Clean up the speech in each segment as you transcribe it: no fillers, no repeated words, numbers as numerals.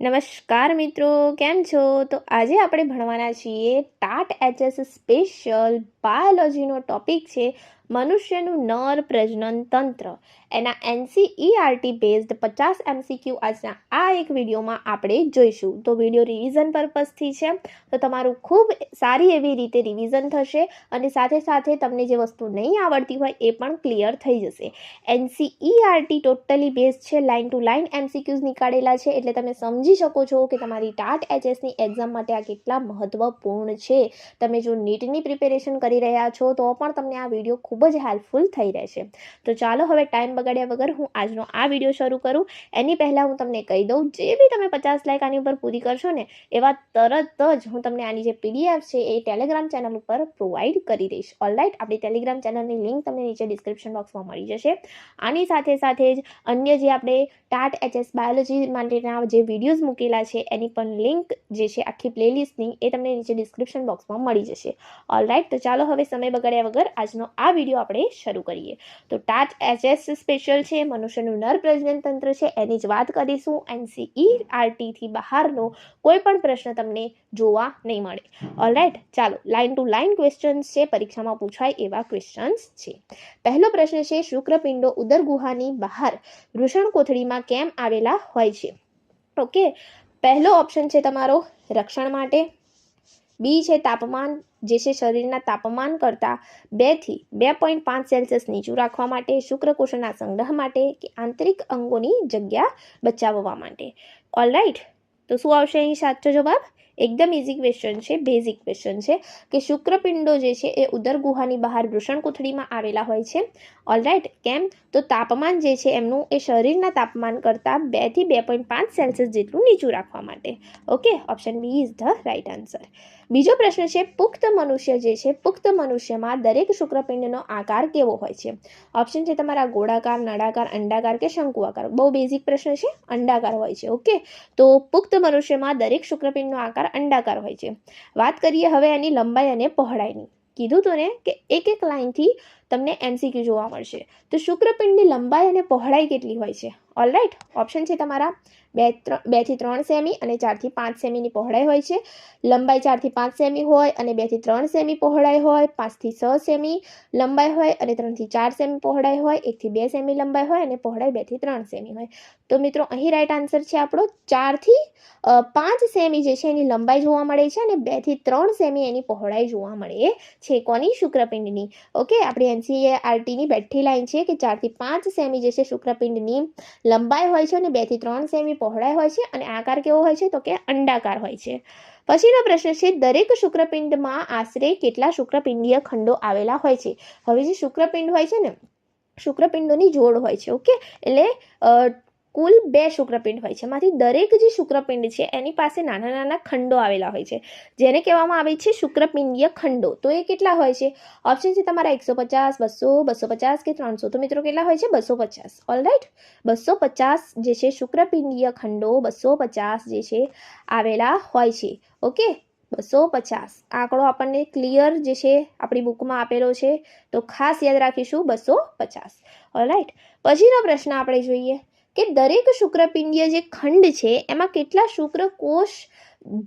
નમસ્કાર મિત્રો, કેમ છો? તો આજે આપણે ભણવાના છીએ ટાટ એચએસ સ્પેશિયલ બાયોલોજીનો ટોપિક છે મનુષ્યનું નર પ્રજનન તંત્ર. એના NCERT બેઝડ 50 MCQ આજના આ એક વિડીયોમાં આપણે જોઈશું. તો વિડીયો રિવિઝન પર્પઝથી છે, તો તમારું ખૂબ સારી એવી રીતે રિવિઝન થશે અને સાથે સાથે તમને જે વસ્તુ નહીં આવડતી હોય એ પણ ક્લિયર થઈ જશે. NCERT ટોટલી બેઝ છે, લાઇન ટુ લાઇન MCQs નીકાળેલા છે, એટલે તમે સમજી શકો છો કે તમારી ટાટ એચએસની એક્ઝામ માટે આ કેટલા મહત્વપૂર્ણ છે. તમે જો નીટની પ્રિપેરેશન કરી રહ્યા છો તો પણ તમને આ વિડીયો ખૂબ જ હેલ્પફુલ થઈ રહેશે. તો ચાલો હવે ટાઈમ બગાડ્યા વગર હું આજનો આ વિડીયો શરૂ કરું. એની પહેલાં હું તમને કહી દઉં, જે બી તમે 50 લાઈક આની ઉપર પૂરી કરશો ને એવા તરત જ હું તમને આની જે PDF છે એ ટેલિગ્રામ ચેનલ ઉપર પ્રોવાઈડ કરી દઈશ. ઓલરાઈટ, આપણી ટેલિગ્રામ ચેનલની લિંક તમને નીચે ડિસ્ક્રિપ્શન બોક્સમાં મળી જશે. આની સાથે સાથે જ અન્ય જે આપણે ટાટ એચએસ બાયોલોજી માટેના જે વિડીયોઝ મૂકેલા છે એની પણ લિંક જે છે આખી પ્લેલિસ્ટની એ તમને નીચે ડિસ્ક્રિપ્શન બોક્સમાં મળી જશે. ઓલરાઈટ, તો ચાલો હવે સમય બગાડ્યા વગર આજનો આ વિડીયો આપણે શરૂ કરીએ. તો ટાટ એચએસ સ્પેશિયલ છે, મનુષ્યનું નર પ્રજનન તંત્ર છે, એની જ વાત કરીશું. NCERT થી બહારનો કોઈ પણ પ્રશ્ન તમને જોવા નહીં મળે. ઓલરાઈટ, ચાલો લાઇન ટુ લાઇન ક્વેશ્ચન્સ છે, પરીક્ષામાં પૂછાય એવા ક્વેશ્ચન્સ છે. પહેલો પ્રશ્ન છે, શુક્રપિંડો ઉદર ગુહાની બહાર વૃષણકોથળીમાં કેમ આવેલા હોય છે? ઓકે, પહેલો ઓપ્શન છે તમારો રક્ષણ માટે, બી છે તાપમાન જે છે શરીરના તાપમાન કરતાં 2 થી 2.5 સેલ્સિયસ નીચું રાખવા માટે, શુક્રકોષના સંગ્રહ માટે, કે આંતરિક અંગોની જગ્યા બચાવવા માટે. ઓલરાઈટ, તો શું આવશે અહીં સાચો જવાબ? એકદમ ઇઝી ક્વેશ્ચન છે, બેઝિક ક્વેશ્ચન છે કે શુક્રપિંડો જે છે એ ઉદર ગુહાની બહાર વૃષણકોથળીમાં આવેલા હોય છે. ઓલરાઈટ, કેમ? તો તાપમાન જે છે એમનું એ શરીરના તાપમાન કરતાં 2 થી 2.5 સેલ્સિયસ જેટલું નીચું રાખવા માટે. Okay, option B is the right answer. બીજો પ્રશ્ન છે, પુખ્ત મનુષ્ય જે છે, પુખ્ત મનુષ્યમાં દરેક શુક્રપિંડનો આકાર કેવો હોય છે? ઓપ્શન છે તમારા ગોળાકાર, નળાકાર, અંડાકાર કે શંકુ આકાર. બહુ બેઝિક પ્રશ્ન છે, અંડાકાર હોય છે. ઓકે, તો પુખ્ત મનુષ્યમાં દરેક શુક્રપિંડનો આકાર અંડાકાર હોય છે. વાત કરીએ હવે એની લંબાઈ અને પહોળાઈની. કીધું તો ને કે એક એક લાઇનથી તમને MCQ જોવા મળશે. તો શુક્રપિંડની લંબાઈ અને પહોળાઈ કેટલી હોય છે? ઓલરાઈટ, ઓપ્શન છે તમારા 2 થી 3 સેમી અને 4 થી 5 સેમીની પહોળાઈ હોય છે. લંબાઈ 4 થી 5 સેમી હોય અને 2 થી 3 સેમી પહોળાઈ હોય, 5 થી 6 સેમી લંબાઈ હોય અને 3 થી 4 સેમી પહોળાઈ હોય, 1 થી 2 સેમી લંબાઈ હોય અને પહોળાઈ 2 થી 3 સેમી હોય. તો મિત્રો અહીં રાઈટ આન્સર છે આપણો 4 થી 5 સેમી જે છે એની લંબાઈ જોવા મળે છે અને 2 થી 3 સેમી એની પહોળાઈ જોવા મળે છે. કોની? શુક્રપિંડની. ઓકે, આપણી NCERTની બેઠી લાઈન છે કે 4 થી 5 સેમી જે છે શુક્રપિંડની લંબાઈ હોય છે અને 2 થી 3 સેમી પહોળાઈ હોય છે અને આકાર કેવો હોય છે? તો કે અંડાકાર હોય છે. પછીનો પ્રશ્ન છે, દરેક શુક્રપિંડમાં આશરે કેટલા શુક્રપિંડીય ખંડો આવેલા હોય છે? હવે જે શુક્રપિંડ હોય છે ને, શુક્રપિંડોની જોડ હોય છે. ઓકે, એટલે કુલ 2 શુક્રપિંડ હોય છે. એમાંથી દરેક જે શુક્રપિંડ છે એની પાસે નાના નાના ખંડો આવેલા હોય છે, જેને કહેવામાં આવે છે શુક્રપિંડીય ખંડો. તો એ કેટલા હોય છે? ઓપ્શન છે તમારા 150, 200, 250 કે 300. તો મિત્રો કેટલા હોય છે? 250. ઓલરાઈટ, 250 જે છે શુક્રપિંડીય ખંડો 250 જે છે આવેલા હોય છે. ઓકે, 250 આંકડો આપણને ક્લિયર જે છે આપણી બુકમાં આપેલો છે, તો ખાસ યાદ રાખીશું 250. ઓલરાઈટ, પછીનો પ્રશ્ન આપણે જોઈએ કે દરેક શુક્રપિંડીય જે ખંડ છે એમાં કેટલા શુક્રકોષ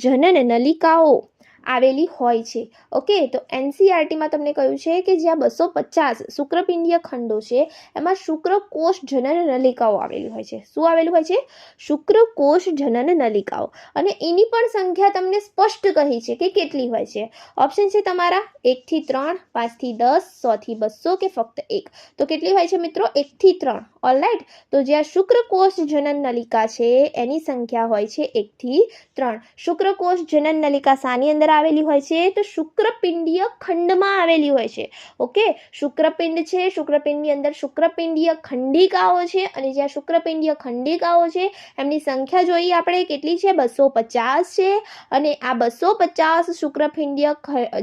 જનન નલિકાઓ આવેલી હોય છે? ઓકે, તો NCERTમાં તમને કહ્યું છે કે જ્યાં 250 શુક્રપિંડીય ખંડો છે એમાં શુક્રકોષ જનન નલિકાઓ આવેલી હોય છે. શું આવેલું હોય છે? શુક્રકોષ જનન નલિકાઓ. અને એની પણ સંખ્યા તમને સ્પષ્ટ કહી છે કે કેટલી હોય છે. ઓપ્શન છે તમારા 1 થી 3, 5 થી 10, 100 થી 200 કે ફક્ત 1. તો કેટલી હોય છે મિત્રો? 1 થી 3. ઓલરાઈટ, તો જ્યાં શુક્રકોષ જનન નલિકા છે એની સંખ્યા હોય છે 1 થી 3. શુક્રકોષ જનન નલિકા શાની અંદર આવેલી હોય છે? તો શુક્રપિંડીય ખંડમાં આવેલી હોય છે. ઓકે, શુક્રપિંડ છે, શુક્રપિંડની અંદર શુક્રપિંડીય ખંડિકાઓ છે અને જ્યાં શુક્રપિંડીય ખંડિકાઓ છે એમની સંખ્યા જોઈએ આપણે કેટલી છે? 250 છે. અને આ 250 શુક્રપિંડીય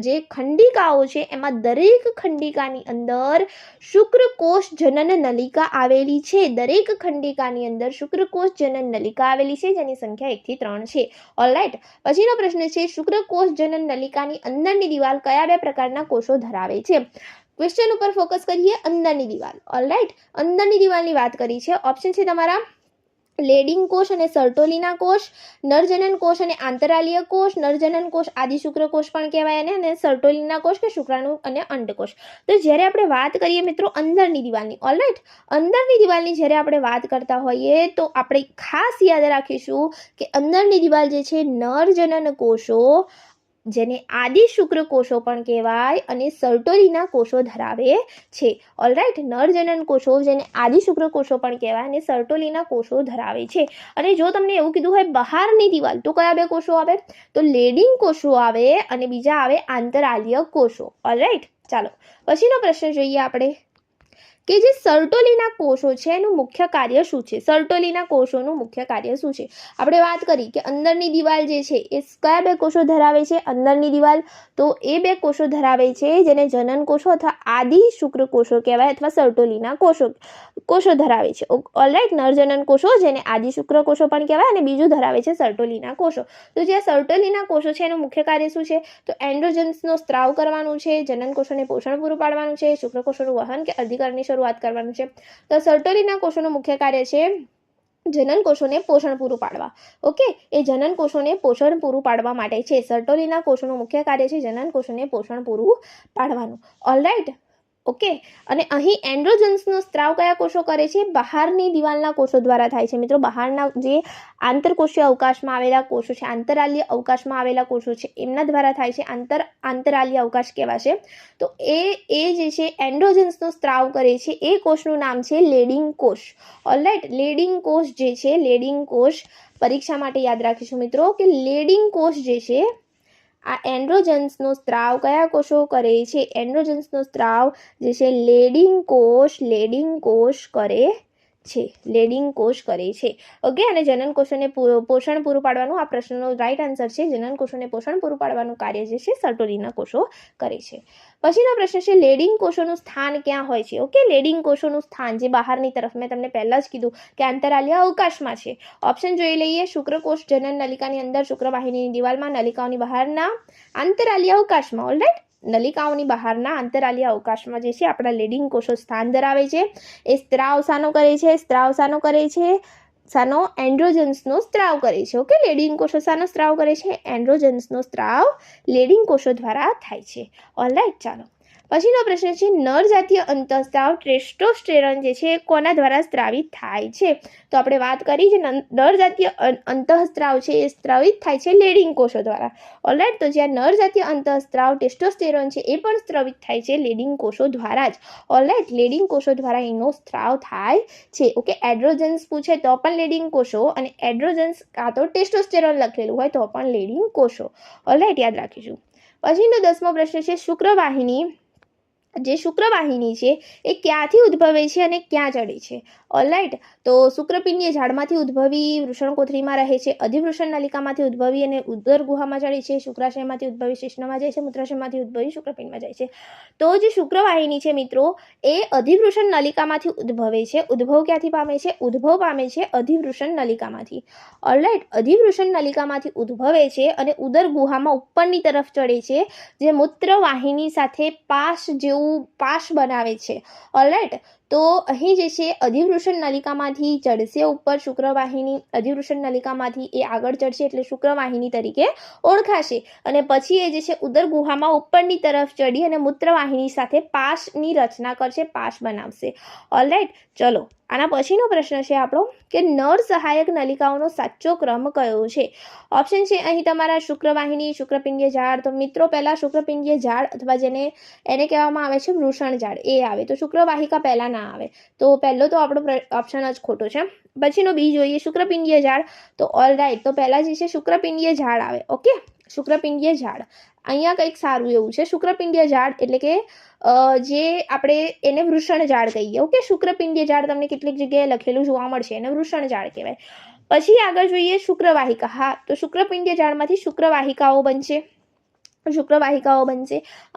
જે ખંડિકાઓ છે એમાં દરેક ખંડિકાની અંદર શુક્રકોષ જનન નલિકા આવેલી છે. દરેક ખંડિકાની અંદર શુક્રકોષ જનન નલિકા આવેલી છે, જેની સંખ્યા 1 થી 3 છે. ઓલરાઈટ, પછીનો પ્રશ્ન છે, શુક્રકોષ જનન નલિકાની અંદરની દિવાલ કયા 2 પ્રકારના કોષો ધરાવે છે? ક્વેશ્ચન ઉપર ફોકસ કરીએ, અંદરની દિવાલ. ઓલરાઈટ, અંદરની દિવાલની વાત કરી છે. ઓપ્શન છે તમારા લેડિંગ કોષ અને સર્ટોલિના કોષ, નરજનન કોષ અને આંતરાલીય કોષ, નરજનન કોષ આદિ શુક્રકોષ પણ કહેવાય અને સર્ટોલિના કોષ કે શુક્રાણુ અને અંડકોષ. તો જ્યારે આપણે વાત કરીએ મિત્રો અંદરની દિવાલની, ઓલરાઈટ, અંદરની દિવાલની જ્યારે આપણે વાત કરતા હોઈએ તો આપણે ખાસ યાદ રાખીશું કે અંદરની દિવાલ જે છે નરજનન કોષો, જેને આદિ શુક્રકોષો પણ કહેવાય, અને સર્ટોલિના કોષો ધરાવે છે. ઓલરાઈટ, નરજનન કોષો જેને આદિ શુક્રકોષો પણ કહેવાય અને સર્ટોલિના કોષો ધરાવે છે. અને જો તમને એવું કીધું હોય બહારની દિવાલ, તો કયા બે કોષો આવે? તો લેડિંગ કોષો આવે અને બીજા આવે આંતરાલીય કોષો. ઓલરાઈટ, ચાલો પછીનો પ્રશ્ન જોઈએ આપણે કે જે સર્ટોલિના કોષો છે એનું મુખ્ય કાર્ય શું છે? સર્ટોલિના કોષોનું મુખ્ય કાર્ય શું છે? આપણે વાત કરી કે અંદરની દિવાલ જે છે એ કયા બે કોષો ધરાવે છે? અંદરની દિવાલ તો એ બે કોષો ધરાવે છે જેને જનન કોષો અથવા આદિ શુક્રકોષો કહેવાય અથવા સર્ટોલિના કોષો ધરાવે છે. ઓલરાઈટ, નરજનન કોષો જેને આદિ શુક્રકોષો પણ કહેવાય અને બીજું ધરાવે છે સર્ટોલિના કોષો. તો જે સર્ટોલિના કોષો છે એનું મુખ્ય કાર્ય શું છે? તો એન્ડ્રોજન્સનો સ્ત્રાવ કરવાનું છે, જનન કોષોને પોષણ પૂરું પાડવાનું છે, શુક્રકોષોનું વહન કે અધિકરણની શરૂઆત કરવાનું છે. તો સર્ટોલિના કોષોનું મુખ્ય કાર્ય છે જનન કોષોને પોષણ પૂરું પાડવા. ઓકે, એ જનન કોષોને પોષણ પૂરું પાડવા માટે છે. સર્ટોલિના કોષોનું મુખ્ય કાર્ય છે જનન કોષોને પોષણ પૂરું પાડવાનું. Alright, okay. અને અહીં એન્ડ્રોજન્સનો સ્ત્રાવ કયા કોષો કરે છે? બહારની દિવાલના કોષો દ્વારા થાય છે મિત્રો. બહારના જે આંતરકોષીય અવકાશમાં આવેલા કોષો છે, આંતરાલીય અવકાશમાં આવેલા કોષો છે, એમના દ્વારા થાય છે. આંતરાલીય અવકાશ કહેવાશે. તો એ જે છે એન્ડ્રોજન્સનો સ્ત્રાવ કરે છે એ કોષનું નામ છે લેડિંગ કોષ. ઓલરાઈટ, લેડિંગ કોષ જે છે, લેડિંગ કોષ પરીક્ષા માટે યાદ રાખીશું મિત્રો કે લેડિંગ કોષ જે છે આ એન્ડ્રોજન્સનો સ્ત્રાવ કયા કોષો કરે છે? એન્ડ્રોજન્સનો સ્ત્રાવ જે છે લેડિંગ કોષ કરે છે. લેડિંગ કોષ કરે છે. ઓકે, અને જનન કોષોને પોષણ પૂરું પાડવાનું, આ પ્રશ્નનો રાઈટ આન્સર છે. જનન કોષોને પોષણ પૂરું પાડવાનું કાર્ય જે છે સર્ટોલિના કોષો કરે છે. પછીનો પ્રશ્ન છે લેડિંગ કોષોનું સ્થાન ક્યાં હોય છે? ઓકે, લેડિંગ કોષોનું સ્થાન જે બહારની તરફ, મેં તમને પહેલા જ કીધું કે આંતરાલીય અવકાશમાં છે. ઓપ્શન જોઈ લઈએ. શુક્રકોષ જનન નલિકાની અંદર, શુક્રવાહિનીની દિવાલમાં, નલિકાઓની બહારના આંતરાલીય અવકાશમાં. ઓલરાઈટ, નલિકાઓની બહારના આંતરાલીય અવકાશમાં જે છે આપણા લેડિંગ કોષો સ્થાન ધરાવે છે. એ સ્ત્રાવ શાનો કરે છે? શાનો? એન્ડ્રોજન્સનો સ્ત્રાવ કરે છે. ઓકે, લેડિંગ કોષો શાનો સ્ત્રાવ કરે છે? એન્ડ્રોજન્સનો સ્ત્રાવ લેડિંગ કોષો દ્વારા થાય છે. ઓલરાઈટ, ચાલો પછીનો પ્રશ્ન છે નરજાતીય અંતઃસ્ત્રાવ ટેસ્ટોસ્ટેરોન જે છે કોના દ્વારા સ્ત્રાવિત થાય છે? તો આપણે વાત કરી છે નરજાતીય અંતઃસ્ત્રાવ છે એ સ્ત્રાવિત થાય છે લેડિંગ કોષો દ્વારા. ઓલરાઈટ, તો જ્યાં નરજાતીય અંતઃસ્ત્રાવ ટેસ્ટોસ્ટેરોન છે એ પણ સ્ત્રાવિત થાય છે લેડિંગ કોષો દ્વારા જ. ઓલરાઈટ, લેડિંગ કોષો દ્વારા એનો સ્ત્રાવ થાય છે. ઓકે, એન્ડ્રોજન્સ પૂછે તો પણ લેડિંગ કોષો, અને એન્ડ્રોજન્સ કાં તો ટેસ્ટોસ્ટેરોન લખેલું હોય તો પણ લેડિંગ કોષો. ઓલરાઈટ, યાદ રાખીશું. પછીનો 10મો પ્રશ્ન છે શુક્રવાહિની જે શુક્રવાહિની છે એ ક્યાંથી ઉદ્ભવે છે અને ક્યાં ચડે છે? ઓલરાઈટ, તો શુક્રપિંડીય ઝાડમાંથી ઉદ્ભવી વૃષણકોથળીમાં રહે છે, અધિવૃષણ નલિકામાંથી ઉદ્ભવી અને ઉદર ગુહામાં ચડે છે, શુક્રાશયમાંથી ઉદ્ભવી શિશ્નમાં જાય છે, મૂત્રાશયમાંથી ઉદ્ભવી શુક્રપિંડમાં જાય છે. તો જે શુક્રવાહિની છે મિત્રો એ અધિવૃષણ નલિકામાંથી ઉદ્ભવે છે. ઉદ્ભવ ક્યાંથી પામે છે? ઉદ્ભવ પામે છે અધિવૃષણ નલિકામાંથી. ઓલરાઈટ, અધિવૃષણ નલિકામાંથી ઉદ્ભવે છે અને ઉદર ગુહામાં ઉપરની તરફ ચડે છે, જે મૂત્રવાહિની સાથે પાશ બનાવે છે. ઓલરાઈટ, તો અહીં જે છે અધિવૃષણ નલિકામાંથી ચડશે ઉપર શુક્રવાહિની, અધિવૃષણ નલિકામાંથી એ આગળ ચડશે એટલે શુક્રવાહિની તરીકે ઓળખાશે, અને પછી એ જે છે ઉદર ગુહામાં ઉપરની તરફ ચડી અને મૂત્રવાહિની સાથે પાશની રચના કરશે, પાશ બનાવશે. ઓલરાઈટ, ચલો આના પછીનો પ્રશ્ન છે આપણો કે નર સહાયક નલિકાઓનો સાચો ક્રમ કયો છે? ઓપ્શન છે અહીં તમારા શુક્રવાહિની, શુક્રપિંડીય ઝાડ. તો મિત્રો પહેલા શુક્રપિંડીય ઝાડ અથવા એને કહેવામાં આવે છે વૃષણ ઝાડ એ આવે, તો શુક્રવાહિકા પહેલા ના આવે. તો પહેલો તો આપણો ઓપ્શન જ ખોટો છે. પછીનો બી જોઈએ શુક્રપિંડીય ઝાડ. તો ઓલરાઈટ, તો પહેલા જે છે શુક્રપિંડીય ઝાડ આવે. ઓકે, શુક્રપિંડીય ઝાડ અહીંયા કંઈક સારું એવું છે. શુક્રપિંડીય ઝાડ એટલે કે જે આપણે એને વૃષણ ઝાડ કહીએ. ઓકે, શુક્રપિંડીય ઝાડ તમને કેટલીક જગ્યાએ લખેલું જોવા મળશે, એને વૃષણ ઝાડ કહેવાય. પછી આગળ જોઈએ શુક્રવાહિકા. હા, તો શુક્રપિંડીય ઝાડમાંથી શુક્રવાહિકાઓ બનશે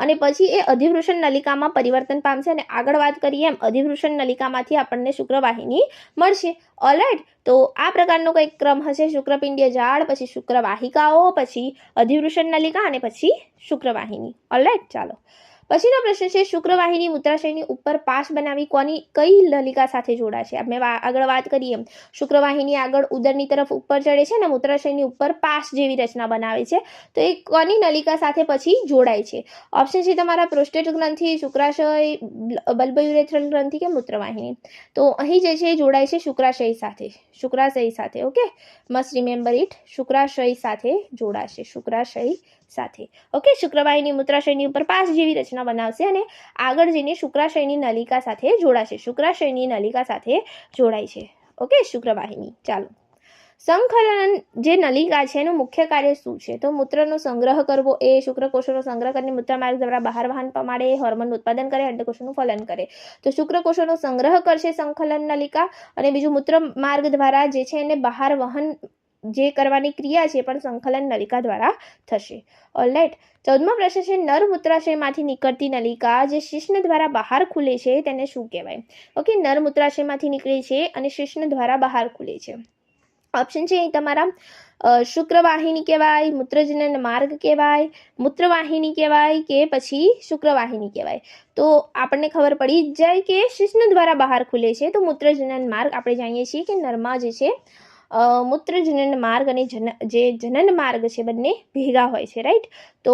અને પછી એ અધિવૃષણ નલિકામાં પરિવર્તન પામશે, અને આગળ વાત કરીએ એમ અધિવૃષણ નલિકામાંથી આપણને શુક્રવાહિની મળશે. ઓલરાઈટ, તો આ પ્રકારનો કંઈક ક્રમ હશે. શુક્રપિંડીય ઝાડ, પછી શુક્રવાહિકાઓ, પછી અધિવૃષણ નલિકા અને પછી શુક્રવાહિની. ઓલરાઈટ, ચાલો પછીનો પ્રશ્ન છે શુક્રવાહિની મૂત્રાશયની ઉપર પાશ બનાવી કઈ નલિકા સાથે જોડાશે? આપણે આગળ વાત કરીએ એમ શુક્રવાહિની આગળ ઉદરની તરફ ઉપર ચડે છે ને મૂત્રાશયની ઉપર પાશ જેવી રચના બનાવે છે, તો એ કોની નલિકા સાથે પછી જોડાય છે? ઓપ્શન છે તમારા પ્રોસ્ટેટ ગ્રંથિ, શુક્રાશય, બલ્બયુરેથ્રલ ગ્રંથિ કે મૂત્રવાહિની. તો અહીં જે છે એ જોડાય છે શુક્રાશય સાથે. ઓકે, મસ્ટ રિમેમ્બર ઇટ, શુક્રાશય સાથે જોડાશે, શુક્રાશય સાથે. ઓકે, શુક્રવાહિની મૂત્રાશયની ઉપર પાશ જેવી રચના બનાવશે અને આગળ જઈને શુક્રાશયની નલિકા સાથે જોડાશે, શુક્રાશયની નલિકા સાથે જોડાય છે. ઓકે, શુક્રવાહિની. ચાલો, સંકલન જે નલિકા છે એનું મુખ્ય કાર્ય શું છે? તો મૂત્રનો સંગ્રહ કરવો, એ શુક્રકોષોનો સંગ્રહ કરીને મૂત્રમાર્ગ દ્વારા બહાર વહન પામે, હોર્મોનનું ઉત્પાદન કરે, અંડકોષોનું ફલન કરે. તો શુક્રકોષોનો સંગ્રહ કરશે સંકલન નલિકા, અને બીજું મૂત્રમાર્ગ દ્વારા જે છે એને બહાર વહન જે કરવાની ક્રિયા છે પણ સંકલન નલિકા દ્વારા થશે. ઓલરાઈટ, 14મો પ્રશ્ન છે નર મૂત્રાશયમાંથી નીકળતી નલિકા જે શિશ્ન દ્વારા બહાર ખુલે છે તેને શું કહેવાય? ઓકે, નર મૂત્રાશયમાંથી નીકળે છે અને શિશ્ન દ્વારા બહાર ખુલે છે. ઓપ્શન છે અહીં તમારા શુક્રવાહિની કહેવાય, મૂત્રજનન માર્ગ કહેવાય, મૂત્રવાહિની કહેવાય કે પછી શુક્રવાહિની કહેવાય? તો આપણને ખબર પડી જ જાય કે શિશ્ન દ્વારા બહાર ખુલે છે તો મૂત્રજનન માર્ગ. આપણે જાણીએ છીએ કે નરમાં જે છે મૂત્રજનન માર્ગ અને જે જનન માર્ગ છે બંને ભેગા હોય છે, રાઈટ? તો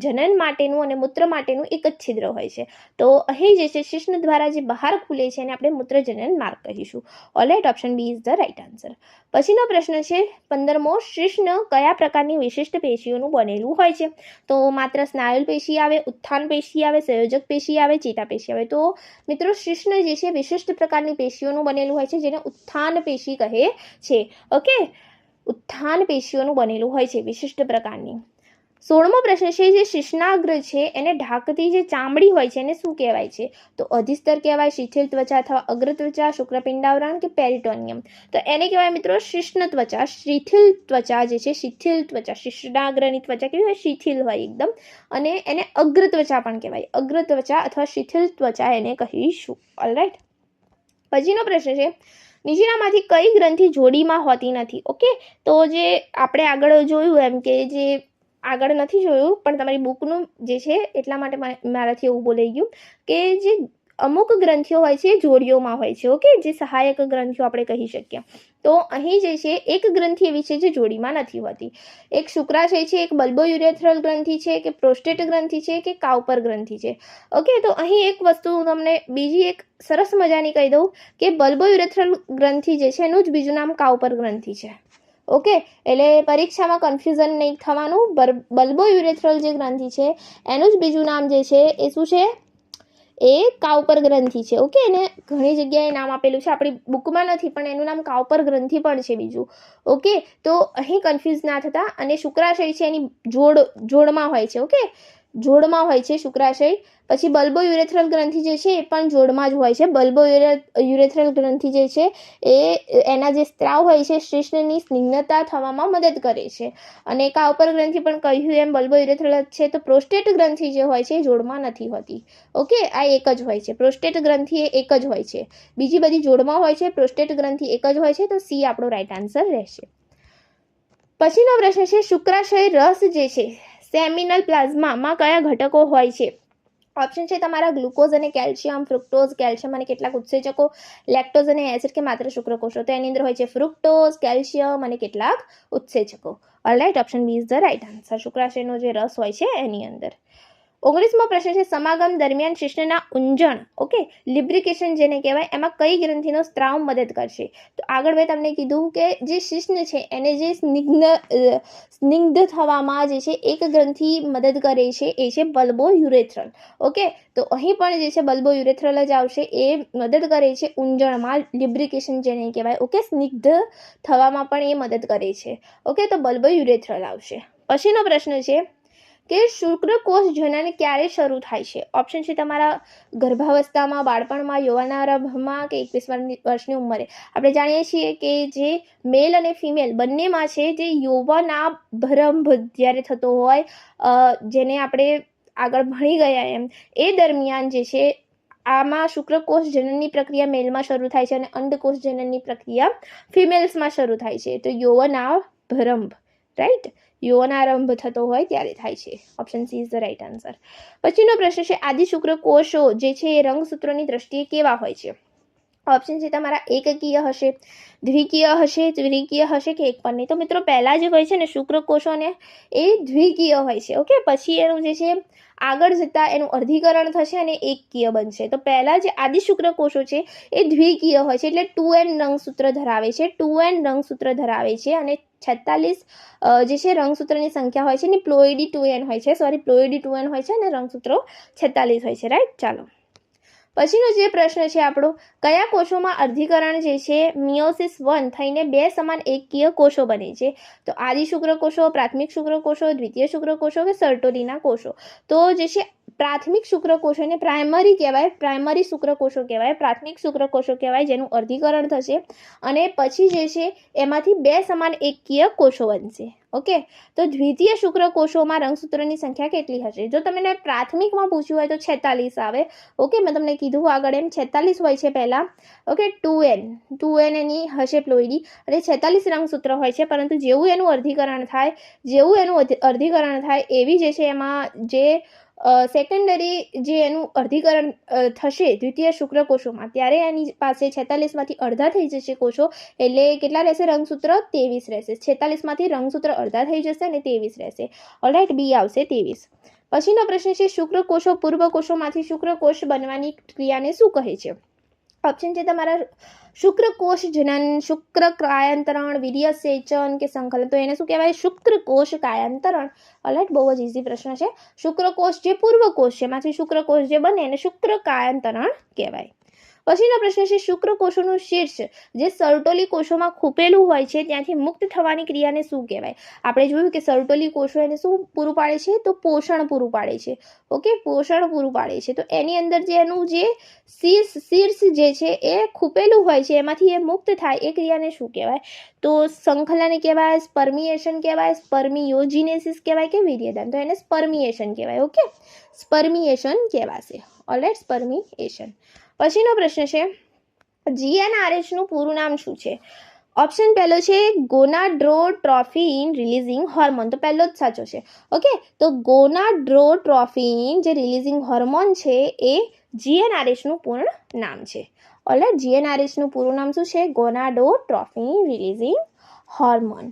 જનન માટેનું અને મૂત્ર માટેનું એક જ છિદ્ર હોય છે. તો અહીં જે છે શિશ્ન દ્વારા જે બહાર ખુલે છે એને આપણે મૂત્રજનન માર્ગ કહીશું. Alright, option B is the right answer. પછીનો પ્રશ્ન છે 15મો, શિશ્ન કયા પ્રકારની વિશિષ્ટ પેશીઓનું બનેલું હોય છે? તો માત્ર સ્નાયુલ પેશી આવે, ઉત્થાન પેશી આવે, સંયોજક પેશી આવે, ચેતાપેશી આવે? તો મિત્રો શિશ્ન જે છે વિશિષ્ટ પ્રકારની પેશીઓનું બનેલું હોય છે જેને ઉત્થાન પેશી કહે છે. ઓકે, ઉત્થાન પેશીઓનું બનેલું હોય છે વિશિષ્ટ પ્રકારની. 16મો પ્રશ્ન છે જે શિશ્નાગ્ર છે એને ઢાંકતી જે ચામડી હોય છે એને શું કહેવાય છે? તો અધિસ્તર કહેવાય, શિથિલ ત્વચા અથવા અગ્ર ત્વચા, શુક્રપિંડાવરણ કે પેરિટોનિયમ? તો એને કહેવાય મિત્રો શિશ્ન ત્વચા. શિથિલ ત્વચા જે છે, શિથિલ ત્વચા, શિશ્નાગ્રની ત્વચા કેવી હોય? શિથિલ હોય એકદમ, અને એને અગ્ર ત્વચા પણ કહેવાય, અગ્ર ત્વચા અથવા શિથિલ ત્વચા એને કહીશું. ઓલરાઈટ, પછીનો પ્રશ્ન છે નીચેનામાંથી કઈ ગ્રંથિ જોડીમાં હોતી નથી? ઓકે, તો જે આપણે આગળ જોયું એમ કે જે આગળ નથી જોયું પણ તમારી બુકનું જે છે એટલા માટે મારાથી એવું બોલાઈ ગયું કે જે અમુક ગ્રંથિઓ હોય છે જોડીઓમાં હોય છે. ઓકે, જે સહાયક ગ્રંથિઓ આપણે કહી શકીએ. તો અહીં જે છે એક ગ્રંથિ એવી છે જે જોડીમાં નથી હોતી. એક શુક્રાશય છે, એક બલ્બોયુરેથ્રલ ગ્રંથિ છે, કે પ્રોસ્ટેટ ગ્રંથિ છે, કે કાઉપર ગ્રંથિ છે? ઓકે, તો અહીં એક વસ્તુ હું તમને બીજી એક સરસ મજાની કહી દઉં કે બલ્બોયુરેથ્રલ ગ્રંથિ જે છે એનું જ બીજું નામ કાઉપર ગ્રંથિ છે. ઓકે, એટલે પરીક્ષામાં કન્ફ્યુઝન નહીં થવાનું. બલ્બોયુરેથ્રલ જે ગ્રંથિ છે એનું જ બીજું નામ જે છે એ શું છે? એ કાઉપર ગ્રંથિ છે. ઓકે, એને ઘણી જગ્યાએ નામ આપેલું છે, આપણી બુકમાં નથી પણ એનું નામ કાઉપર ગ્રંથિ પણ છે બીજું. ઓકે, તો અહીં કન્ફ્યુઝ ના થતા. અને શુક્રાશય છે એની જોડમાં હોય છે. ઓકે, જોડમાં હોય છે શુક્રાશય. પછી બલ્બોયુરેથ્રલ ગ્રંથિ જે છે એ પણ જોડમાં જ હોય છે. બલ્બોયુરેથ્રલ ગ્રંથિ જે છે એ એના જે સ્ત્રાવ હોય છે શિશ્નની સ્નિગ્ધતા થવામાં મદદ કરે છે. અને કાઉપર ગ્રંથિ પણ કહ્યું એમ બલ્બોયુરેથ્રલ છે. તો પ્રોસ્ટેટ ગ્રંથિ જે હોય છે એ જોડમાં નથી હોતી. ઓકે, આ એક જ હોય છે. પ્રોસ્ટેટ ગ્રંથિ એ એક જ હોય છે, બીજી બધી જોડમાં હોય છે. પ્રોસ્ટેટ ગ્રંથિ એક જ હોય છે. તો સી આપણો રાઈટ આન્સર રહેશે. પછીનો પ્રશ્ન છે શુક્રાશય રસ જે છે સેમિનલ પ્લાઝમામાં કયા ઘટકો હોય છે? ઓપ્શન છે તમારા ગ્લુકોઝ અને કેલ્શિયમ, ફ્રુક્ટોઝ, કેલ્શિયમ અને કેટલાક ઉત્સેચકો, લેક્ટોઝ અને એસિડ કે માત્ર શુક્રકોષો? તો એની અંદર હોય છે ફ્રુક્ટોઝ, કેલ્શિયમ અને કેટલાક ઉત્સેચકો. Alright, option B is the right answer. શુક્રાશયનો જે રસ હોય છે એની અંદર. 19મો પ્રશ્ન છે સમાગમ દરમિયાન શિશ્નના ઉંજણ, ઓકે, લિબ્રિકેશન જેને કહેવાય, એમાં કઈ ગ્રંથિનો સ્ત્રાવ મદદ કરશે? તો આગળ મેં તમને કીધું કે જે શિશ્ન છે એને જે સ્નિગ્ધ થવામાં જે છે એક ગ્રંથિ મદદ કરે છે એ છે બલ્બોયુરેથ્રલ. ઓકે, તો અહીં પણ જે છે બલ્બોયુરેથ્રલ જ આવશે. એ મદદ કરે છે ઉંજણમાં, લિબ્રિકેશન જેને કહેવાય. ઓકે, સ્નિગ્ધ થવામાં પણ એ મદદ કરે છે. ઓકે, તો બલ્બોયુરેથ્રલ આવશે. પછીનો પ્રશ્ન છે કે શુક્રકોષ જનન ક્યારે શરૂ થાય છે? ઓપ્શન છે તમારા ગર્ભાવસ્થામાં, બાળપણમાં, યૌવનારંભમાં કે 21 વર્ષની ઉંમરે? આપણે જાણીએ છીએ કે જે મેલ અને ફિમેલ બંનેમાં છે જે યૌવનારંભ જ્યારે થતો હોય, જેને આપણે આગળ ભણી ગયા એમ, એ દરમિયાન જે છે આમાં શુક્રકોષ જનનની પ્રક્રિયા મેલમાં શરૂ થાય છે અને અંડકોષ જનનની પ્રક્રિયા ફિમેલ્સમાં શરૂ થાય છે. તો યૌવનારંભ રાઈટ, યૌવનારંભ થતો હોય ત્યારે થાય છે. Option she is the right answer. પછીનો પ્રશ્ન છે આદિ શુક્રકોષો જે છે એ રંગસૂત્રોની દ્રષ્ટિએ કેવા હોય છે? ઓપ્શન છે તમારા એકકીય હશે, દ્વિકીય હશે, ત્રિકીય હશે કે એક પણ નહીં. તો મિત્રો પહેલાં જે હોય છે ને શુક્રકોષોને એ દ્વિકીય હોય છે. ઓકે, પછી એનું જે છે આગળ જતાં એનું અર્ધીકરણ થશે અને એકકીય બનશે. તો પહેલાં જે આદિ શુક્રકોષો છે એ દ્વિકીય હોય છે, એટલે 2n રંગસૂત્ર ધરાવે છે, 2n રંગસૂત્ર ધરાવે છે. અને 46 જે છે રંગસૂત્રની સંખ્યા હોય છે ને પ્લોઇડી 2n હોય છે, પ્લોઇડી 2n હોય છે અને રંગસૂત્રો 46 હોય છે. રાઈટ, ચાલો પછીનો જે પ્રશ્ન છે આપણો, કયા કોષોમાં અર્ધીકરણ જે છે મિયોસિસ 1 થઈને 2 સમાન એકકીય કોષો બને છે? તો આદિ શુક્રકોષો, પ્રાથમિક શુક્રકોષો, દ્વિતીય શુક્રકોષો કે સર્ટોલીના કોષો? તો જે છે પ્રાથમિક શુક્રકોષોને પ્રાઇમરી કહેવાય, પ્રાઇમરી શુક્રકોષો કહેવાય, પ્રાથમિક શુક્રકોષો કહેવાય, જેનું અર્ધીકરણ થશે અને પછી જે છે એમાંથી 2 સમાન એકકીય કોષો બનશે. ઓકે, તો દ્વિતીય શુક્રકોષોમાં રંગસૂત્રોની સંખ્યા કેટલી હશે? જો તમને પ્રાથમિકમાં પૂછ્યું હોય તો 46 આવે. ઓકે, મેં તમને કીધું આગળ એમ 46 હોય છે પહેલાં. ઓકે, 2n એની હશે પ્લોઇડી અને 46 રંગસૂત્ર હોય છે. પરંતુ જેવું એનું અર્ધીકરણ થાય એવી જે છે એમાં જે સેકન્ડરી જે એનું અર્ધીકરણ થશે દ્વિતીય શુક્રકોષોમાં, ત્યારે એની પાસે 46માંથી અડધા થઈ જશે કોષો. એટલે કેટલા રહેશે રંગસૂત્ર? 23 રહેશે. 46માંથી રંગસૂત્ર અડધા થઈ જશે અને 23 રહેશે. ઓલરાઈટ, બી આવશે 23. પછીનો પ્રશ્ન છે શુક્રકોષો પૂર્વકોષોમાંથી શુક્રકોષ બનવાની ક્રિયાને શું કહે છે? ઓપ્શન છે તમારા શુક્રકોષ જનન, શુક્ર કાયાંતરણ, વીર્યસેચન કે સંકલન. તો એને શું કહેવાય? શુક્રકોષ કાયાંતરણ. ઓલરાઈટ, બહુ જ ઇઝી પ્રશ્ન છે. શુક્રકોષ જે પૂર્વકોષ છે એમાંથી શુક્રકોષ જે બને એને શુક્ર કાયાંતરણ કહેવાય. પછીનો પ્રશ્ન છે શુક્રકોષોનું શીર્ષ જે સર્ટોલી કોષોમાં ખૂપેલું હોય છે ત્યાંથી મુક્ત થવાની ક્રિયાને શું કહેવાય? આપણે જોયું કે સર્ટોલી કોષો એને શું પૂરું પાડે છે? તો પોષણ પૂરું પાડે છે. ઓકે, પોષણ પૂરું પાડે છે. તો એની અંદર જે એનું જે શીર્ષ જે છે એ ખૂપેલું હોય છે એમાંથી એ મુક્ત થાય એ ક્રિયાને શું કહેવાય? તો સંકલન કહેવાય, સ્પર્મિએશન કહેવાય, સ્પર્મિયોજિનેસિસ કહેવાય કે વીર્યદાન? તો એને સ્પર્મિએશન કહેવાય. ઓકે, સ્પર્મિએશન કહેવાશે. ઓલરાઈટ, સ્પર્મિએશન. પછીનો પ્રશ્ન છે GnRH નું પૂરું નામ શું છે? ઓપ્શન પહેલો છે ગોનાડ્રોટ્રોફિન રિલીઝિંગ હોર્મોન. તો પહેલો જ સાચો છે. ઓકે, તો ગોનાડ્રોટ્રોફિન જે રિલીઝિંગ હોર્મોન છે એ GnRH નું પૂર્ણ નામ છે. ઓલરાઈટ, GnRH નું પૂરું નામ શું છે? ગોનાડોટ્રોફિન રિલીઝિંગ હોર્મોન.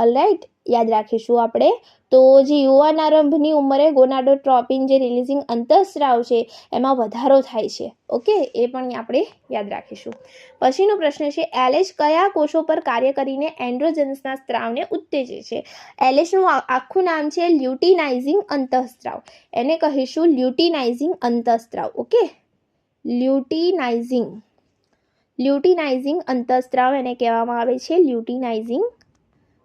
ઓલરાઈટ, યાદ રાખીશું આપણે. તો જે યુવાનારંભની ઉંમરે ગોનાડોટ્રોફિન જે રિલીઝિંગ અંતઃસ્રાવ છે એમાં વધારો થાય છે. ઓકે, એ પણ આપણે યાદ રાખીશું. પછીનો પ્રશ્ન છે એલએચ કયા કોષો પર કાર્ય કરીને એન્ડ્રોજન્સના સ્ત્રાવને ઉત્તેજે છે? એલએચનું આખું નામ છે લ્યુટિનાઇઝિંગ અંતઃસ્ત્રાવ. એને કહીશું લ્યુટિનાઇઝિંગ અંતઃસ્ત્રાવ. ઓકે, લ્યુટિનાઇઝિંગ અંતઃસ્ત્રાવ એને કહેવામાં આવે છે. લ્યુટિનાઇઝિંગ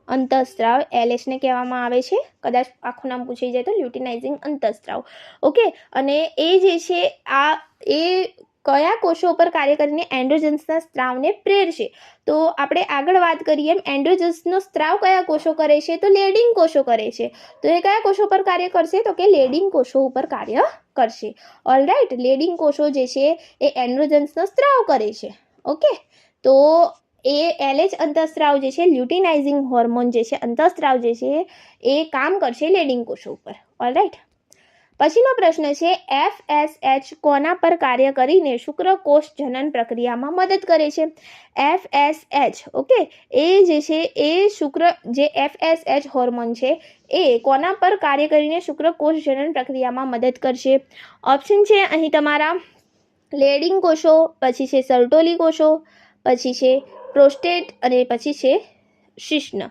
અંતઃસ્ત્રાવ એલએચને કહેવામાં આવે છે. કદાચ આખું નામ પૂછાઈ જાય તો લ્યુટિનાઇઝિંગ અંતઃસ્ત્રાવ. ઓકે, અને એ જે છે એ કયા કોષો પર કાર્ય કરીને એન્ડ્રોજન્સના સ્ત્રાવને પ્રેરશે? તો આપણે આગળ વાત કરીએ એમ એન્ડ્રોજન્સનો સ્ત્રાવ કયા કોષો કરે છે? તો લેડિંગ કોષો કરે છે. તો એ કયા કોષો પર કાર્ય કરશે? તો કે લેડિંગ કોષો ઉપર કાર્ય કરશે. ઓલરાઈટ, લેડિંગ કોષો જે છે એ એન્ડ્રોજન્સનો સ્ત્રાવ કરે છે. ઓકે, તો એ એલએચ અંતઃસ્ત્રાવ જે છે લ્યુટિનાઇઝિંગ હોર્મોન જે છે અંતઃસ્ત્રાવ જે છે એ કામ કરશે લેડિંગ કોષો ઉપર. ઓલરાઈટ, પછીનો પ્રશ્ન છે FSH કોના પર કાર્ય કરીને શુક્રકોષ જનન પ્રક્રિયામાં મદદ કરે છે? FSH. ઓકે, એ જે છે એ જે FSH હોર્મોન છે એ કોના પર કાર્ય કરીને શુક્રકોષ જનન પ્રક્રિયામાં મદદ કરશે? ઓપ્શન છે અહીં તમારા લેડિંગ કોષો, પછી છે સર્ટોલી કોષો, પછી છે પ્રોસ્ટેટ અને પછી છે શિશ્ન.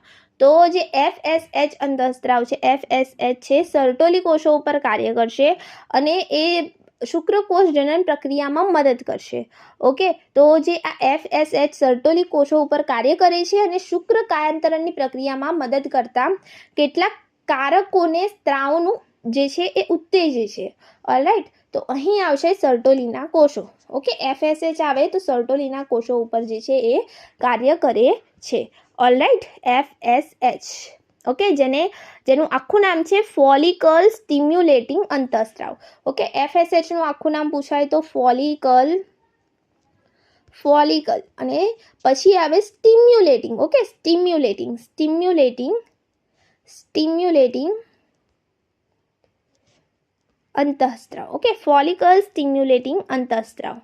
તો જે FSH અંતઃસ્ત્રાવ છે FSH છે સર્ટોલી કોષો ઉપર કાર્ય કરશે અને એ શુક્રકોષ જનન પ્રક્રિયામાં મદદ કરશે. ઓકે, તો જે આ FSH સર્ટોલી કોષો ઉપર કાર્ય કરે છે અને શુક્ર કાયાંતરણની પ્રક્રિયામાં મદદ કરતા કેટલાક કારકોને સ્ત્રાવનું જે છે એ ઉત્તેજે છે. ઓલરાઈટ, તો અહીં આવશે સર્ટોલીના કોષો. ઓકે, FSH આવે તો સર્ટોલીના કોષો ઉપર જે છે એ કાર્ય કરે છે. Alright, FSH. ઓકે, જેનું આખું નામ છે ફોલિકલ સ્ટિમ્યુલેટિંગ અંતઃસ્ત્રાવ. ઓકે, FSH નું આખું નામ પૂછાય તો ફોલિકલ અને પછી આવે સ્ટિમ્યુલેટિંગ. ઓકે, સ્ટિમ્યુલેટિંગ સ્ટિમ્યુલેટિંગ અંતઃસ્ત્રાવ. ઓકે, ફોલિકલ સ્ટિમ્યુલેટિંગ અંતઃસ્ત્રાવ.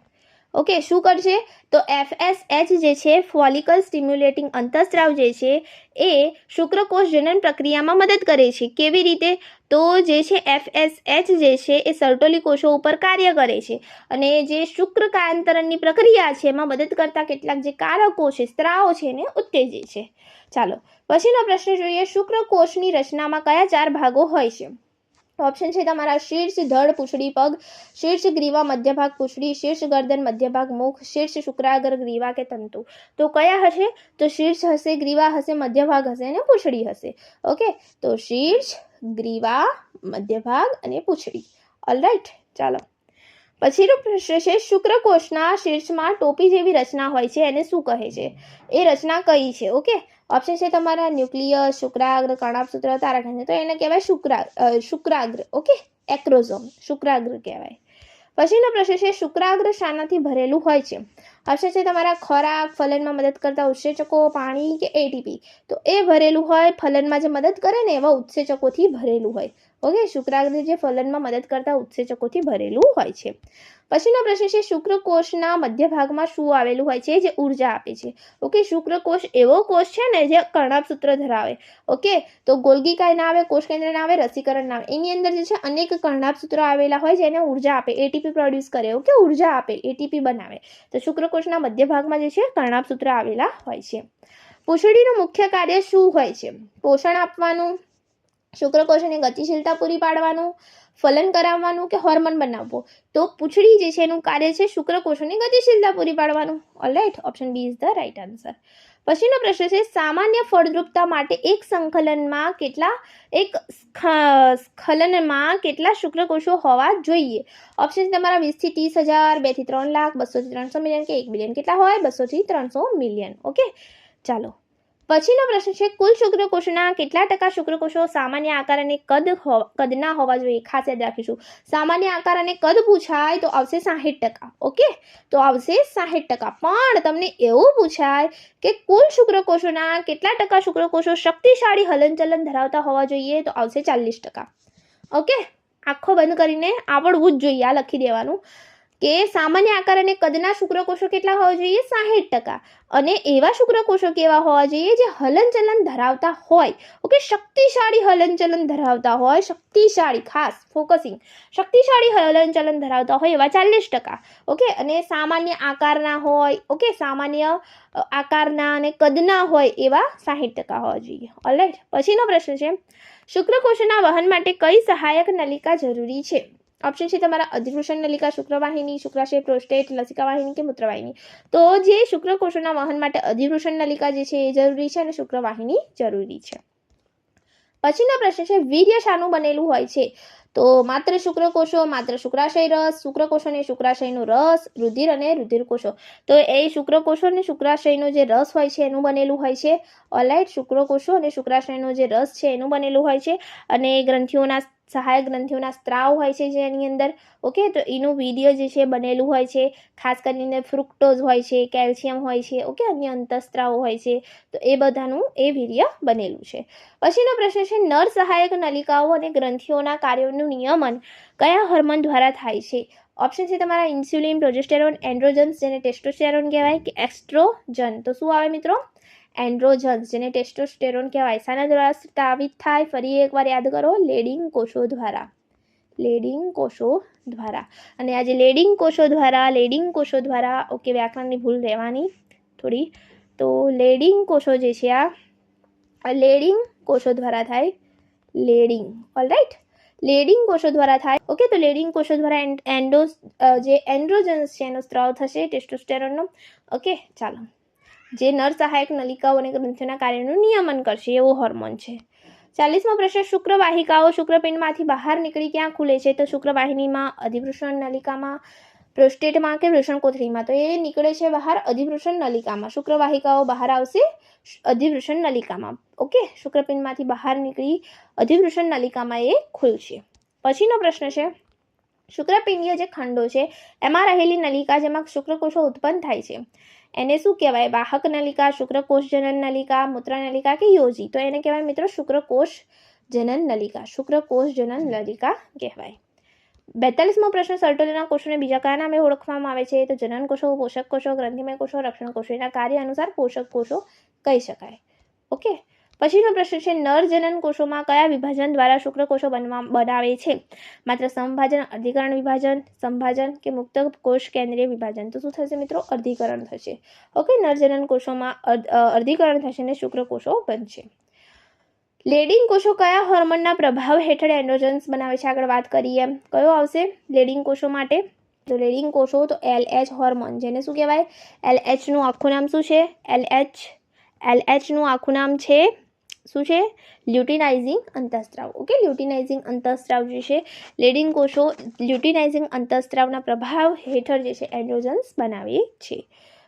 ઓકે, શું કરશે? તો FSH જે છે, ફોલિકલ સ્ટિમ્યુલેટિંગ અંતઃસ્ત્રાવ જે છે એ શુક્રકોષ જનન પ્રક્રિયામાં મદદ કરે છે. કેવી રીતે? તો જે છે FSH જે છે એ સર્ટોલી કોષો ઉપર કાર્ય કરે છે અને જે શુક્રકાયાંતરણની પ્રક્રિયા છે એમાં મદદ કરતા કેટલાક જે કારકો છે, સ્ત્રાવો છે, એને ઉત્તેજે છે. ચાલો પછીનો પ્રશ્ન જોઈએ. શુક્રકોષની રચનામાં કયા 4 ભાગો હોય છે? ઓપ્શન છે તમારા શીર્ષ, ધડ, પૂંછડી, પગ, શીર્ષ ગ્રીવા, મધ્ય ભાગ પૂંછડી, શીર્ષ ગરદન, મધ્ય ભાગ મુખ, શીર્ષ શુક્રાગ્ર, ગ્રીવા કે તંતુ. તો કયા હશે? તો શીર્ષ હશે, ગ્રીવા હશે, મધ્ય ભાગ હશે અને પૂંછડી હશે. ઓકે, તો શીર્ષ, ગ્રીવા, મધ્ય ભાગ અને પૂંછડી. ઓલરાઈટ, ચાલો પછીનો પ્રશ્ન છે. શુક્રકોષના શીર્ષમાં ટોપી જેવી રચના હોય છે, એને શું કહે છે? એ રચના કઈ છે? ઓકે, ઓપ્શન છે તમારા ન્યુક્લિયસ, શુક્રાગ્ર, કર્ણાભસૂત્ર, તારાખંડ. તો એને કહેવાય શુક્રાગ્ર. ઓકે, એક્રોઝોમ, શુક્રાગ્ર કહેવાય. પછીનો પ્રશ્ન છે. શુક્રાગ્ર શાનાથી ભરેલું હોય છે? ઓપ્શન છે તમારા ખોરાક, ફલનમાં મદદ કરતા ઉત્સેચકો, પાણી કે ATP. તો એ ભરેલું હોય, ફલનમાં જે મદદ કરે ને એવા ઉત્સેચકોથી ભરેલું હોય. ઓકે, શુક્રાગ્ર જે ફલનમાં મદદ કરતા ઉત્સેચકોથી ભરેલું હોય છે. પછીનો પ્રશ્ન છે. શુક્રકોષના મધ્ય ભાગમાં શું આવેલું હોય છે જે ઉર્જા આપે છે? ઓકે, શુક્રકોષ એવો કોષ છે ને જે કર્ણાભસૂત્ર ધરાવે. ઓકે, તો ગોલ્ગી કાંઈ ના આવે, કોષ કેન્દ્ર ના આવે, રસીકરણ ના આવે. એની અંદર જે છે અનેક કર્ણાભસૂત્રો આવેલા હોય જેને ઉર્જા આપે, ATP પ્રોડ્યુસ કરે. ઓકે, ઉર્જા આપે, ATP બનાવે. તો શુક્રકોષના મધ્ય ભાગમાં જે છે કર્ણાભસૂત્ર આવેલા હોય છે. પૂંછડીનું મુખ્ય કાર્ય શું હોય છે? પોષણ આપવાનું, શુક્રકોષને ગતિશીલતા પૂરી પાડવાનું, ફલન કરાવવાનું કે હોર્મોન બનાવવો. તો પૂંછડી જે છે એનું કાર્ય છે શુક્રકોષોની ગતિશીલતા પૂરી પાડવાનું. Alright, option B is the right answer. પછીનો પ્રશ્ન છે. સામાન્ય ફળદ્રુપતા માટે એક સ્ખલનમાં કેટલા શુક્રકોષો હોવા જોઈએ? ઓપ્શન તમારા 20 થી 30,000, 2 થી 3 લાખ, 200 થી 300 મિલિયન કે 1 બિલિયન. કેટલા હોય? 200 થી 300 મિલિયન. ઓકે, ચાલો પછીનો પ્રશ્ન છે. કુલ શુક્રકોષોના કેટલા ટકા શુક્રકોષો સામાન્ય આકાર અને કદના હોવા જોઈએ? ખાસ યાદ રાખીશું. સામાન્ય આકાર અને કદ પૂછાય તો આવશે 60%. ઓકે, તો આવશે 60%. પણ તમને એવું પૂછાય કે કુલ શુક્રકોષોના કેટલા ટકા શુક્રકોષો શક્તિશાળી હલનચલન ધરાવતા હોવા જોઈએ? તો આવશે 40%. ઓકે, આખો બંધ કરીને આવડવું જ જોઈએ. આ લખી દેવાનું કે સામાન્ય આકાર અને કદના શુક્રકોષો કેટલા હોવા જોઈએ? 60%. અને એવા શુક્રકોષો કેવા હોવા જોઈએ? જે હલનચલન ધરાવતા હોય. ઓકે, શક્તિશાળી હલનચલન ધરાવતા હોય, શક્તિશાળી, ખાસ ફોકસિંગ, શક્તિશાળી હલનચલન ધરાવતા હોય એવા 40%. ઓકે, અને સામાન્ય આકારના હોય, ઓકે, સામાન્ય આકારના અને કદના હોય એવા 60% હોવા જોઈએ. ઓલરાઈટ, પછીનો પ્રશ્ન છે. શુક્રકોષોના વહન માટે કઈ સહાયક નલિકા જરૂરી છે? ઓપ્શન છે તમારા અધિવૃષણ નલિકા, શુક્રવાહિની, શુક્રાશય, પ્રોસ્ટેટ, લસિકા વાહિની કે મૂત્રવાહિની. તો જે શુક્રકોષોના વહન માટે અધિવૃષણ નલિકા જે છે એ જરૂરી છે અને શુક્રવાહિની જરૂરી છે. પછીનો પ્રશ્ન છે. વીર્ય શાનું બનેલું હોય છે? તો માત્ર શુક્રકોષો, માત્ર શુક્રાશય રસ, શુક્રકોષો અને શુક્રાશયનો રસ, રુધિર અને રુધિરકોષો. તો એ શુક્રકોષો અને શુક્રાશયનો જે રસ હોય છે એનું બનેલું હોય છે. ઓલરાઈટ, શુક્રકોષો અને શુક્રાશયનો જે રસ છે એનું બનેલું હોય છે અને ગ્રંથિઓના સહાયક ગ્રંથિઓના સ્ત્રાવ હોય છે જેની અંદર. ઓકે, તો એનું વીર્ય જે છે બનેલું હોય છે. ખાસ કરીને ફ્રુક્ટોઝ હોય છે, કેલ્શિયમ હોય છે, ઓકે, અન્ય અંતઃસ્ત્રાવો હોય છે. તો એ બધાનું એ વીર્ય બનેલું છે. પછીનો પ્રશ્ન છે. નર સહાયક નલિકાઓ અને ગ્રંથિઓના કાર્યોનું નિયમન કયા હોર્મોન દ્વારા થાય છે? ઓપ્શન છે તમારા ઇન્સ્યુલિન, પ્રોજેસ્ટેરોન, એન્ડ્રોજન્સ જેને ટેસ્ટોસ્ટેરોન કહેવાય કે એસ્ટ્રોજન. તો શું આવે મિત્રો? એન્ડ્રોજન્સ જેને ટેસ્ટોસ્ટેરોન કહેવાય. શાના દ્વારા સ્રાવિત થાય? ફરી એકવાર યાદ કરો, લેડિંગ કોષો દ્વારા. લેડિંગ કોષો દ્વારા. અને આ જે લેડિંગ કોષો દ્વારા, ઓકે, વ્યાકરણની ભૂલ રહેવાની થોડી. તો લેડિંગ કોષો જે છે આ લેડિંગ કોષો દ્વારા થાય. લેડિંગ, ઓલરાઈટ, લેડિંગ કોષો દ્વારા થાય. ઓકે, તો લેડિંગ કોષો દ્વારા જે એન્ડ્રોજન્સ છે એનો સ્ત્રાવ થશે ટેસ્ટોસ્ટેરોનનો. ઓકે, ચાલો, જે નર સહાયક નલિકાઓ અને ગ્રંથિઓના કાર્યનું નિયમન કરશે એવો હોર્મોન છે. 40મો પ્રશ્ન. શુક્રવાહિકાઓ શુક્રપિંડમાંથી બહાર નીકળી ક્યાં ખુલે છે? તો શુક્રવાહિનીમાં, અધિવૃષણ નલિકામાં, પ્રોસ્ટેટમાં કે વૃષણકોથળીમાં. તો એ નીકળે છે બહાર અધિવૃષણ નલિકામાં. શુક્રવાહિકાઓ બહાર આવશે અધિવૃષણ નલિકામાં. ઓકે, શુક્રપિંડમાંથી બહાર નીકળી અધિવૃષણ નલિકામાં એ ખુલશે. પછીનો પ્રશ્ન છે. શુક્રપિંડીય જે ખંડો છે એમાં રહેલી નલિકા જેમાં શુક્રકોષો ઉત્પન્ન થાય છે એને શું કહેવાય? વાહક નલિકા, શુક્રકોષ જનન નલિકા, મૂત્ર નલિકા કે યોજી? તો એને કહેવાય મિત્રો શુક્રકોષ જનન નલિકા. શુક્રકોષ જનન નલિકા કહેવાય. 42મો પ્રશ્ન, સર્ટોલીના કોષોને બીજા કયા નામે ઓળખવામાં આવે છે? તો જનન કોષો, પોષક કોષો, ગ્રંથિમય કોષો, રક્ષણ કોષો. એના કાર્ય અનુસાર પોષક કોષો કહી શકાય. ઓકે. પછીનો પ્રશ્ન છે, નર જનન કોષોમાં કયા વિભાજન દ્વારા શુક્રકોષો બનાવે છે? માત્ર સમભાજન, અર્ધીકરણ વિભાજન, સંભાજન કે મુક્ત કોષ કેન્દ્રીય વિભાજન? તો શું થશે મિત્રો? અર્ધીકરણ થશે. ઓકે. નર જનન કોષોમાં અર્ધીકરણ થશે અને શુક્રકોષો બનશે. લેડિંગ કોષો કયા હોર્મોનના પ્રભાવ હેઠળ એન્ડ્રોજન્સ બનાવે છે? આગળ વાત કરીએ. કયો આવશે લેડિંગ કોષો માટે? તો લેડિંગ કોષો તો LH હોર્મોન, જેને શું કહેવાય? LH નું આખું નામ શું છે? LH નું આખું નામ છે શું છે? લ્યુટિનાઇઝિંગ અંતઃસ્ત્રાવ. ઓકે. લ્યુટિનાઇઝિંગ અંતઃસ્ત્રાવ જે છે લેડિંગ કોષો લ્યુટિનાઇઝિંગ અંતઃસ્ત્રાવના પ્રભાવ હેઠળ જે છે એન્ડ્રોજન્સ બનાવે છે.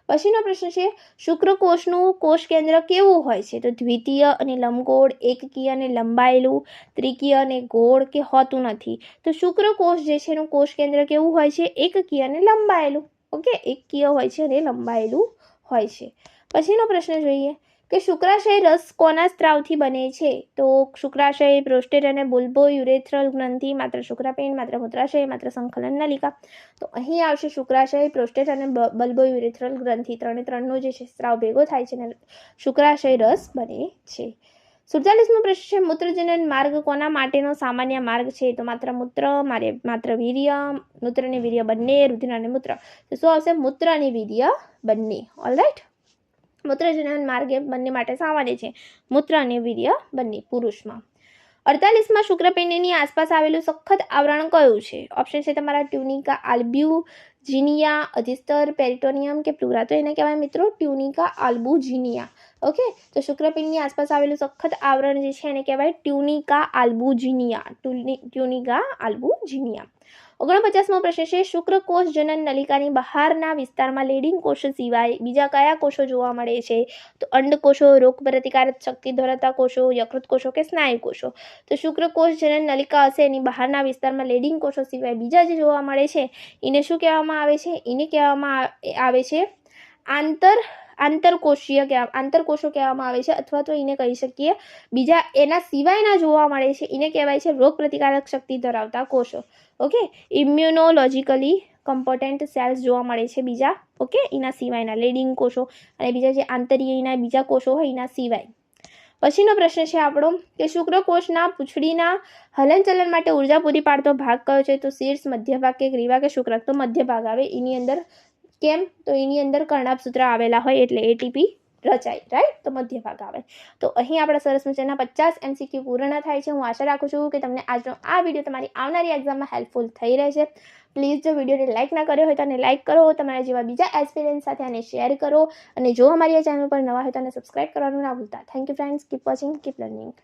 પછીનો પ્રશ્ન છે, શુક્રકોષનું કોષ કેન્દ્ર કેવું હોય છે? તો દ્વિતીય અને લંબગોળ, એકકીય અને લંબાયેલું, ત્રિકીય અને ગોળ કે હોતું નથી? તો શુક્રકોષ જે છે એનું કોષ કેન્દ્ર કેવું હોય છે? એકકીય અને લંબાયેલું. ઓકે. એકકીય હોય છે અને લંબાયેલું હોય છે. પછીનો પ્રશ્ન જોઈએ કે શુક્રાશય રસ કોના સ્ત્રાવથી બને છે? તો શુક્રાશય, પ્રોસ્ટેટ અને બુલ્બો યુરેથ્રલ ગ્રંથિ, માત્ર શુક્રપિંડ, માત્ર મૂત્રાશય, માત્ર સંકલન નલિકા. તો અહીં આવશે શુક્રાશય, પ્રોસ્ટેટ અને બલ્બો યુરેથ્રલ ગ્રંથિ. ત્રણનો જે છે સ્ત્રાવ ભેગો થાય છે અને શુક્રાશય રસ બને છે. 47મો પ્રશ્ન છે, મૂત્રજનન માર્ગ કોના માટેનો સામાન્ય માર્ગ છે? તો માત્ર મૂત્ર, માત્ર વીર્ય, મૂત્ર અને વીર્ય બંને, રુધિર અને મૂત્ર. તો શું આવશે? મૂત્ર અને વીર્ય બંને. ઓલરાઈટ. મૂત્રજનન માર્ગ એ બંને માટે સામાન્ય છે. મૂત્ર અને વીર્ય બંને પુરુષમાં. 48માં શુક્રપિંડની આસપાસ આવેલું સખત આવરણ કયું છે? ઓપ્શન છે તમારા ટ્યુનિકા આલ્બ્યુજિનિયા, અધિસ્તર, પેરિટોનિયમ કે પ્લુરા? તો એને કહેવાય મિત્રો ટ્યુનિકા આલ્બ્યુજિનિયા. ઓકે. તો શુક્રપિંડની આસપાસ આવેલું સખત આવરણ જે છે એને કહેવાય ટ્યુનિકા આલ્બ્યુજિનિયા. ટ્યુનિકા આલ્બ્યુજિનિયા. 49મો પ્રશ્ન છે, શુક્રકોષ જનન નલિકાની બહારના વિસ્તારમાં લેડિંગ કોષ સિવાય બીજા કયા કોષો જોવા મળે છે? તો અંડકોષો, રોગ પ્રતિકારક શક્તિ ધરાવતા કોષો, યકૃત કોષો કે સ્નાયુ કોષો? તો શુક્રકોષ જનન નલિકા હશે એની બહારના વિસ્તારમાં લેડિંગ કોષો સિવાય બીજા જે જોવા મળે છે એને શું કહેવામાં આવે છે? એને કહેવામાં આવે છે આંતરકોષો કહેવામાં આવે છે, અથવા તો એને કહી શકીએ બીજા એના સિવાયના જોવા મળે છે એને કહેવાય છે રોગ પ્રતિકારક શક્તિ ધરાવતા કોષો. ઓકે. ઇમ્યુનોલોજીકલી કમ્પોટેન્ટ સેલ્સ જોવા મળે છે બીજા. ઓકે. એના સિવાયના લેડિંગ કોષો અને બીજા જે આંતરિયના બીજા કોષો હોય એના સિવાય. પછીનો પ્રશ્ન છે આપણો કે શુક્રકોષના પૂંછડીના હલનચલન માટે ઉર્જા પૂરી પાડતો ભાગ કયો છે? તો શીર્ષ, મધ્ય ભાગ કે ગ્રીવા કે શુક્રક? તો મધ્ય ભાગ આવે. એની અંદર કેમ? તો એની અંદર કર્ણાભસૂત્ર આવેલા હોય એટલે એટીપી રચાય. રાઈટ. તો મધ્ય ભાગ આવે. તો અહીં આપણા સરસ મજાના 50 MCQ પૂર્ણ થાય છે. હું આશા રાખું છું કે તમને આજનો આ વિડીયો તમારી આવનારી એક્ઝામમાં હેલ્પફુલ થઈ રહેશે. પ્લીઝ જો વિડીયોને લાઇક ના કર્યો હોય તો આને લાઇક કરો, તમારા જેવા બીજા એક્સપિરિયન્સ સાથે આને શેર કરો અને જો અમારી આ ચેનલ પર નવા હોય તો આને સબસ્ક્રાઇબ કરવાનું ના ભૂલતા. Thank you friends. Keep watching, keep learning.